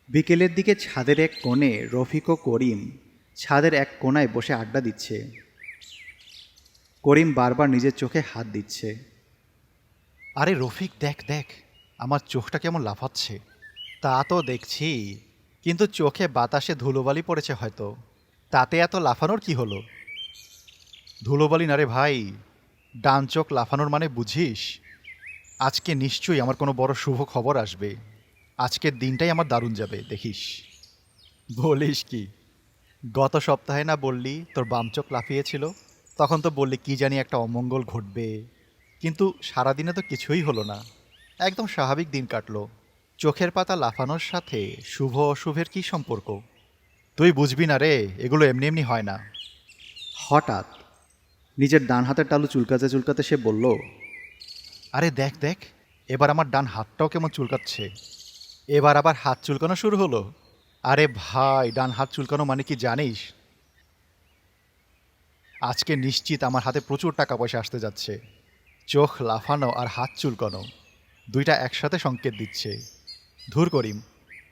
বিকেলের দিকে ছাদের এক কোণে রফিক ও করিম ছাদের এক কোণায় বসে আড্ডা দিচ্ছে। করিম বারবার নিজের চোখে হাত দিচ্ছে। আরে রফিক, দেখ দেখ, আমার চোখটা কেমন লাফাচ্ছে। তা তো দেখছি, কিন্তু চোখে বাতাসে ধুলোবালি পড়েছে হয়তো। তাতে এত লাফানোর কি হলো? ধুলোবালি না রে ভাই, ডান চোখ লাফানোর মানে বুঝিস? আজকে নিশ্চয়ই আমার কোনো বড় শুভ খবর আসবে। আজকের দিনটাই আমার দারুণ যাবে, দেখিস। বলিস কি? গত সপ্তাহে না বললি তোর বাম চোখ লাফিয়েছিল? তখন তো বললি কি জানি একটা অমঙ্গল ঘটবে, কিন্তু সারাদিনে তো কিছুই হলো না। একদম স্বাভাবিক দিন কাটলো। চোখের পাতা লাফানোর সাথে শুভ অশুভের কি সম্পর্ক? তুই বুঝবি না রে, এগুলো এমনি এমনি হয় না। হঠাৎ নিজের ডান হাতের তালু চুলকাতে চুলকাতে সে বলল, আরে দেখ দেখ, এবার আমার ডান হাতটাও কেমন চুলকাচ্ছে। এবার আবার হাত চুলকানো শুরু হলো। আরে ভাই, ডান হাত চুলকানো মানে কি জানিস? আজকে নিশ্চিত আমার হাতে প্রচুর টাকা পয়সা আসতে যাচ্ছে। চোখ লাফানো আর হাত চুলকানো দুইটা একসাথে সংকেত দিচ্ছে। ধুর করিম,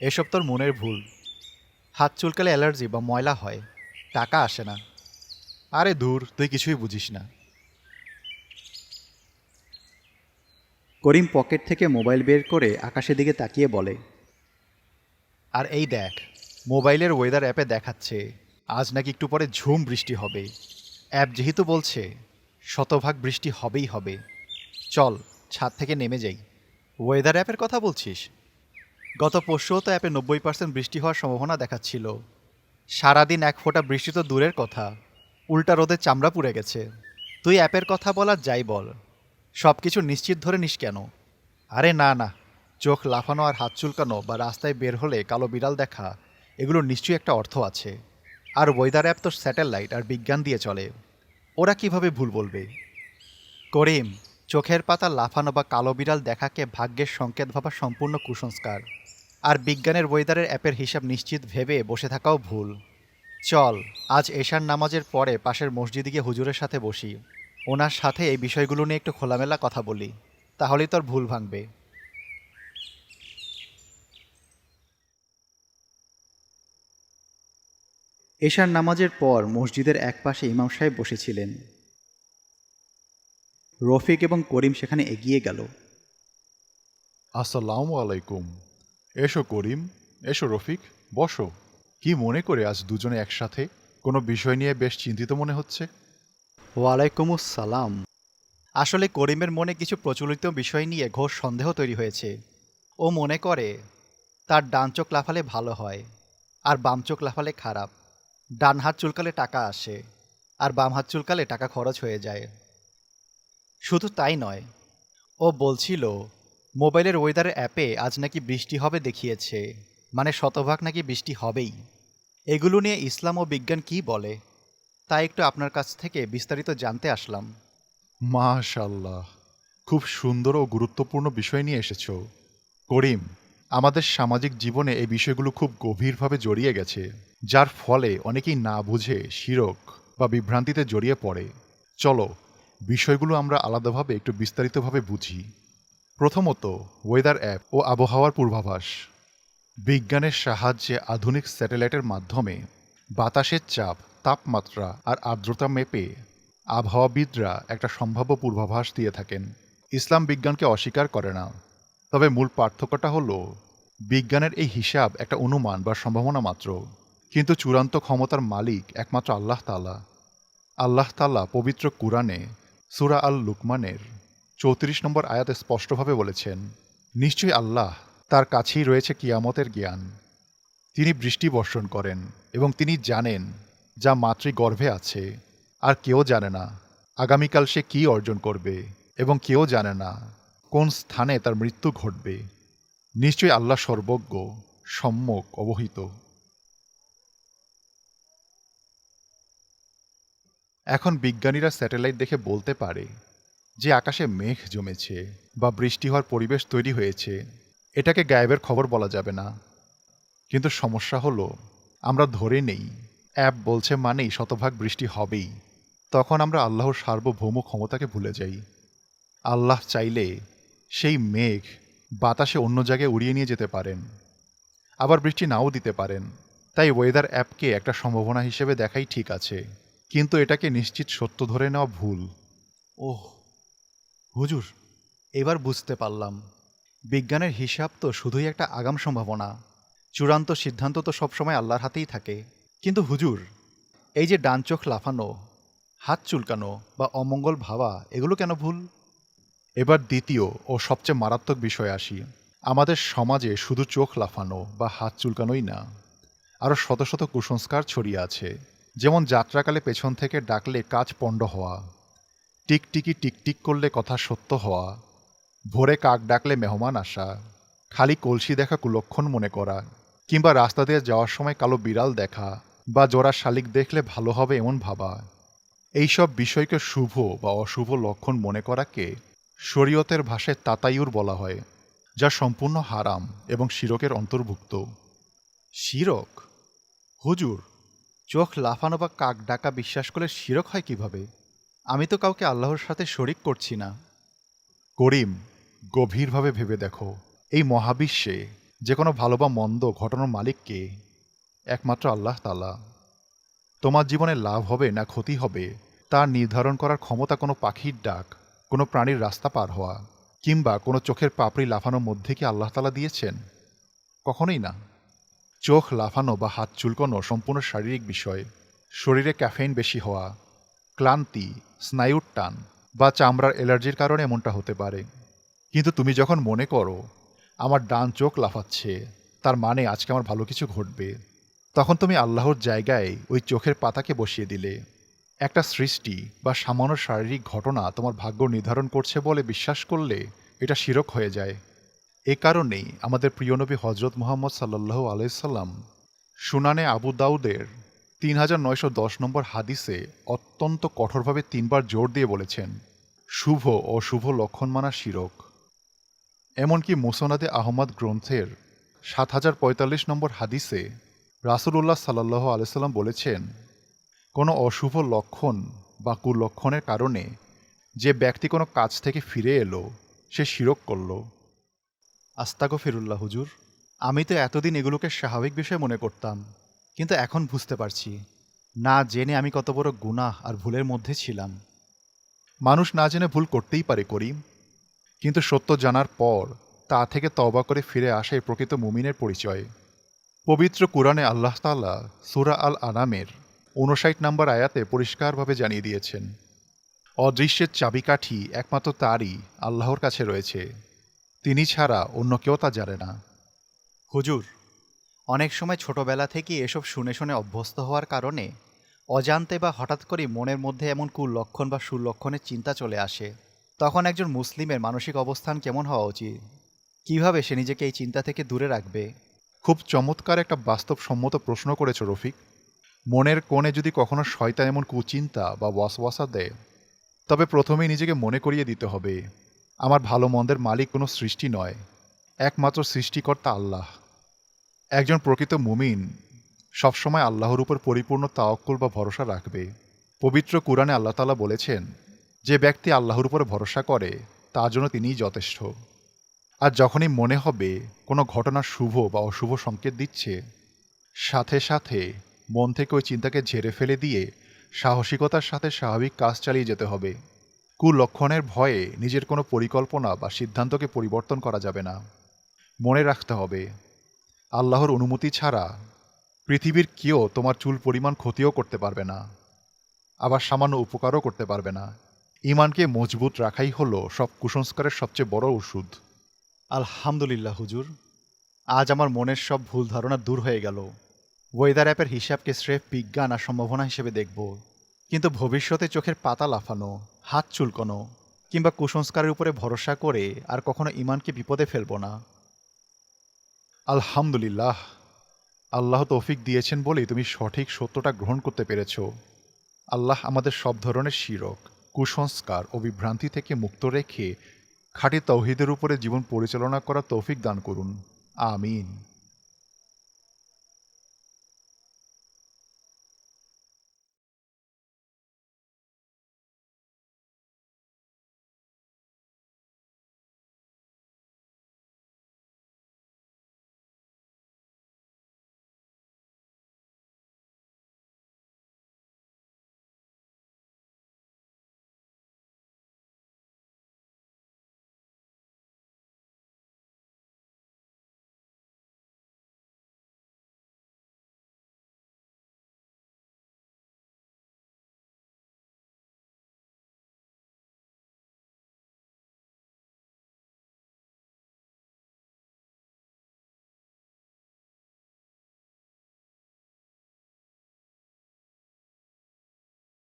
এসব তোর মনের ভুল। হাত চুলকালে অ্যালার্জি বা ময়লা হয়, টাকা আসে না। আরে দূর, তুই কিছুই বুঝিস না। করিম পকেট থেকে মোবাইল বের করে আকাশের দিকে তাকিয়ে বলে, আর এই দেখ, মোবাইলের ওয়েদার অ্যাপে দেখাচ্ছে আজ নাকি একটু পরে ঝুম বৃষ্টি হবে। অ্যাপ যেহেতু বলছে, শতভাগ বৃষ্টি হবেই হবে। চল, ছাদ থেকে নেমে যাই। ওয়েদার অ্যাপের কথা বলছিস? গত পরশুও তো অ্যাপে 90% বৃষ্টি হওয়ার সম্ভাবনা দেখাচ্ছিল। সারাদিন এক ফোঁটা বৃষ্টি তো দূরের কথা, উল্টা রোদে চামড়া পুড়ে গেছে। তুই অ্যাপের কথা বল আর যাই বল, সব কিছু নিশ্চিত ধরে নিস কেন? আরে না না, চোখ লাফানো আর হাত চুলকানো বা রাস্তায় বের হলে কালো বিড়াল দেখা, এগুলোর নিশ্চয়ই একটা অর্থ আছে। আর ওয়েদার অ্যাপ তো স্যাটেলাইট আর বিজ্ঞান দিয়ে চলে, ওরা কিভাবে ভুল বলবে? করিম, চোখের পাতা লাফানো বা কালো বিড়াল দেখাকে ভাগ্যের সংকেত ভাবা সম্পূর্ণ কুসংস্কার। আর বিজ্ঞানের ওয়েদারের অ্যাপের হিসাব নিশ্চিত ভেবে বসে থাকাও ভুল। চল, আজ এশার নামাজের পরে পাশের মসজিদে গিয়ে হুজুরের সাথে বসি। ওনার সাথে এই বিষয়গুলো নিয়ে একটু খোলামেলা কথা বলি, তাহলেই তোর ভুল ভাঙবে। এশার নামাজের পর মসজিদের একপাশে ইমাম সাহেব বসেছিলেন। রফিক এবং করিম সেখানে এগিয়ে গেল। আসসালামু আলাইকুম। এসো করিম, এসো রফিক, বসো। কি মনে করে আজ দুজনে একসাথে? কোনো বিষয় নিয়ে বেশ চিন্তিত মনে হচ্ছে। ওয়ালাইকুম আসসালাম। আসলে করিমের মনে কিছু প্রচলিত বিষয় নিয়ে ঘোর সন্দেহ তৈরি হয়েছে। ও মনে করে তার ডান চোখ লাফালে ভালো হয়, আর বাম চোখ লাফালে খারাপ। ডান হাত চুলকালে টাকা আসে, আর বাম হাত চুলকালে টাকা খরচ হয়ে যায়। শুধু তাই নয়, ও বলছিল মোবাইলের ওয়েদার অ্যাপে আজ নাকি বৃষ্টি হবে দেখিয়েছে, মানে শতভাগ নাকি বৃষ্টি হবেই। এগুলো নিয়ে ইসলাম ও বিজ্ঞান কি বলে, তাই একটু আপনার কাছ থেকে বিস্তারিত জানতে আসলাম। মাশাল্লাহ, খুব সুন্দর ও গুরুত্বপূর্ণ বিষয় নিয়ে এসেছো করিম। আমাদের সামাজিক জীবনে এই বিষয়গুলো খুব গভীরভাবে জড়িয়ে গেছে, যার ফলে অনেকেই না বুঝে শিরক বা বিভ্রান্তিতে জড়িয়ে পড়ে। চলো, বিষয়গুলো আমরা আলাদাভাবে একটু বিস্তারিতভাবে বুঝি। প্রথমত, ওয়েদার অ্যাপ ও আবহাওয়ার পূর্বাভাস। বিজ্ঞানের সাহায্যে আধুনিক স্যাটেলাইটের মাধ্যমে বাতাসের চাপ, তাপমাত্রা আর আর্দ্রতা মেপে আবহাওয়াবিদরা একটা সম্ভাব্য পূর্বাভাস দিয়ে থাকেন। ইসলাম বিজ্ঞানকে অস্বীকার করে না, তবে মূল পার্থক্যটা হলো বিজ্ঞানের এই হিসাব একটা অনুমান বা সম্ভাবনা মাত্র, কিন্তু চূড়ান্ত ক্ষমতার মালিক একমাত্র আল্লাহ তাআলা। আল্লাহ তাআলা পবিত্র কুরআনে সূরা আল লুকমানের 34 নম্বর আয়াতে স্পষ্টভাবে বলেছেন, নিশ্চয়ই আল্লাহ, তার কাছেই রয়েছে কিয়ামতের জ্ঞান। তিনি বৃষ্টি বর্ষণ করেন এবং তিনি জানেন যা মাতৃগর্ভে আছে, আর কেউ জানে না আগামীকাল সে কী অর্জন করবে, এবং কেউ জানে না কোন স্থানে তার মৃত্যু ঘটবে। নিশ্চয়ই আল্লাহ সর্বজ্ঞ, সম্যক অবহিত। এখন বিজ্ঞানীরা স্যাটেলাইট দেখে বলতে পারে যে আকাশে মেঘ জমেছে বা বৃষ্টি হওয়ার পরিবেশ তৈরি হয়েছে। এটাকে গায়েবের খবর বলা যাবে না। কিন্তু সমস্যা হলো, আমরা ধরে নেই অ্যাপ বলছে মানেই শতভাগ বৃষ্টি হবেই। তখন আমরা আল্লাহর সার্বভৌম ক্ষমতাকে ভুলে যাই। আল্লাহ চাইলে সেই মেঘ বাতাসে অন্য জায়গায় উড়িয়ে নিয়ে যেতে পারেন। আবার বৃষ্টি নাও দিতে পারেন। তাই ওয়েদার অ্যাপকে একটা সম্ভাবনা হিসেবে দেখাই ঠিক আছে, কিন্তু এটাকে নিশ্চিত সত্য ধরে নেওয়া ভুল। ওহ হুজুর, এবার বুঝতে পারলাম বিজ্ঞানের হিসাব তো শুধুই একটা আগাম সম্ভাবনা, চূড়ান্ত সিদ্ধান্ত তো সবসময় আল্লাহর হাতেই থাকে। কিন্তু হুজুর, এই যে ডান চোখ লাফানো, হাত চুলকানো বা অমঙ্গল ভাবা, এগুলো কেন ভুল? এবার দ্বিতীয় ও সবচেয়ে মারাত্মক বিষয়ে আসি। আমাদের সমাজে শুধু চোখ লাফানো বা হাত চুলকানোই না, আরও শত শত কুসংস্কার ছড়িয়ে আছে। যেমন যাত্রাকালে পেছন থেকে ডাকলে কাজ পণ্ড হওয়া, টিকটিকি টিকটিক করলে কথা সত্য হওয়া, ভোরে কাক ডাকলে মেহমান আসা, খালি কলসি দেখা কুলক্ষণ মনে করা, কিংবা রাস্তা দিয়ে যাওয়ার সময় কালো বিড়াল দেখা বা জোড়া শালিক দেখলে ভালো হবে এমন ভাবা। এইসব বিষয়কে শুভ বা অশুভ লক্ষণ মনে করাকে শরীয়তের ভাষায় তাতায়ুর বলা হয়, যা সম্পূর্ণ হারাম এবং শিরকের অন্তর্ভুক্ত। শিরক? হুজুর, চোখ লাফানো বা কাক ডাকা বিশ্বাস করলে শিরক হয় কিভাবে? আমি তো কাউকে আল্লাহর সাথে শরিক করছি না। করিম, গভীরভাবে ভেবে দেখো, এই মহাবিশ্বে যে কোনো ভালো বা মন্দ ঘটনার মালিক কে? একমাত্র আল্লাহ তাআলা। তোমার জীবনে লাভ হবে না ক্ষতি হবে তা নির্ধারণ করার ক্ষমতা কোনো পাখির ডাক, কোনো প্রাণীর রাস্তা পার হওয়া, কিংবা কোনো চোখের পাপড়ি লাফানোর মধ্যে কি আল্লাহ তাআলা দিয়েছেন? কখনোই না। চোখ লাফানো বা হাত চুলকানো সম্পূর্ণ শারীরিক বিষয়। শরীরে ক্যাফেইন বেশি হওয়া, ক্লান্তি, স্নায়ুর টান বা চামড়ার অ্যালার্জির কারণে এমনটা হতে পারে। কিন্তু তুমি যখন মনে করো আমার ডান চোখ লাফাচ্ছে, তার মানে আজকে আমার ভালো কিছু ঘটবে, তখন তুমি আল্লাহর জায়গায় ওই চোখের পাতাকে বসিয়ে দিলে। একটা সৃষ্টি বা সামান্য শারীরিক ঘটনা তোমার ভাগ্য নির্ধারণ করছে বলে বিশ্বাস করলে এটা শিরক হয়ে যায়। এ কারণেই আমাদের প্রিয় নবী হজরত মুহাম্মদ সাল্লাল্লাহু আলাইহি সাল্লাম সুনানে আবু দাউদের 3910 নম্বর হাদিসে অত্যন্ত কঠোরভাবে 3বার জোর দিয়ে বলেছেন, শুভ ও শুভ লক্ষণ মানা শিরক। এমনকি মুসনাদে আহমদ গ্রন্থের 7045 নম্বর হাদিসে রাসূলুল্লাহ সাল্লাল্লাহু আলাইহি সাল্লাম বলেছেন, কোনো অশুভ লক্ষণ বা কুলক্ষণের কারণে যে ব্যক্তি কোনো কাজ থেকে ফিরে এলো, সে শিরক করল। আস্তাগফিরুল্লাহ হুজুর, আমি তো এতদিন এগুলোকে স্বাভাবিক বিষয় মনে করতাম, কিন্তু এখন বুঝতে পারছি না জেনে আমি কত বড় গুনাহ আর ভুলের মধ্যে ছিলাম। মানুষ না জেনে ভুল করতেই পারে করিম, কিন্তু সত্য জানার পর তা থেকে তওবা করে ফিরে আসাই প্রকৃত মুমিনের পরিচয়। পবিত্র কুরআনে আল্লাহ তাআলা সূরা আল আনামের 59 নম্বর আয়াতে পরিষ্কারভাবে জানিয়ে দিয়েছেন, অদৃশ্যের চাবিকাঠি একমাত্র তারই আল্লাহর কাছে রয়েছে, তিনি ছাড়া অন্য কেউ তা জানে না। হুজুর, অনেক সময় ছোটবেলা থেকে এসব শুনে শুনে অভ্যস্ত হওয়ার কারণে অজান্তে বা হঠাৎ করে মনের মধ্যে এমন কুলক্ষণ বা সুলক্ষণের চিন্তা চলে আসে। তখন একজন মুসলিমের মানসিক অবস্থান কেমন হওয়া উচিত? কিভাবে সে নিজেকে এই চিন্তা থেকে দূরে রাখবে? খুব চমৎকার একটা বাস্তবসম্মত প্রশ্ন করেছ রফিক। মনের কোণে যদি কখনো শয়তান এমন কুচিন্তা বা ওয়াসওয়াসা দেয়, তবে প্রথমেই নিজেকে মনে করিয়ে দিতে হবে, আমার ভালো মন্দের মালিক কোনো সৃষ্টি নয়, একমাত্র সৃষ্টিকর্তা আল্লাহ। একজন প্রকৃত মুমিন সবসময় আল্লাহর উপর পরিপূর্ণ তাওয়াক্কুল বা ভরসা রাখবে। পবিত্র কুরআনে আল্লাহ তাআলা বলেছেন, যে ব্যক্তি আল্লাহর উপর ভরসা করে তার জন্য তিনিই যথেষ্ট। আর যখনই মনে হবে কোনো ঘটনা শুভ বা অশুভ সংকেত দিচ্ছে, সাথে সাথে মন থেকে ওই চিন্তাকে ঝেড়ে ফেলে দিয়ে সাহসিকতার সাথে স্বাভাবিক কাজ চালিয়ে যেতে হবে। কুলক্ষণের ভয়ে নিজের কোনো পরিকল্পনা বা সিদ্ধান্তকে পরিবর্তন করা যাবে না। মনে রাখতে হবে, আল্লাহর অনুমতি ছাড়া পৃথিবীর কেউ তোমার চুল পরিমাণ ক্ষতিও করতে পারবে না, আবার সামান্য উপকারও করতে পারবে না। ঈমানকে মজবুত রাখাই হলো সব কুসংস্কারের সবচেয়ে বড় ওষুধ। আলহামদুলিল্লাহ হুজুর, আজ আমার মনের সব ভুল ধারণা দূর হয়ে গেল। ওয়েদার অ্যাপের হিসাবকে স্রেফ বিজ্ঞান আর সম্ভাবনা হিসেবে দেখব, কিন্তু ভবিষ্যতে চোখের পাতা লাফানো, হাত চুলকানো কিংবা কুসংস্কারের উপরে ভরসা করে আর কখনো ঈমানকে বিপদে ফেলব না। আলহামদুলিল্লাহ, আল্লাহ তৌফিক দিয়েছেন বলেই তুমি সঠিক সত্যটা গ্রহণ করতে পেরেছ। আল্লাহ আমাদের সব ধরনের শিরক, কুসংস্কার ও বিভ্রান্তি থেকে মুক্ত রেখে খাঁটি তাওহীদের উপরে জীবন পরিচালনা করার তৌফিক দান করুন। আমিন।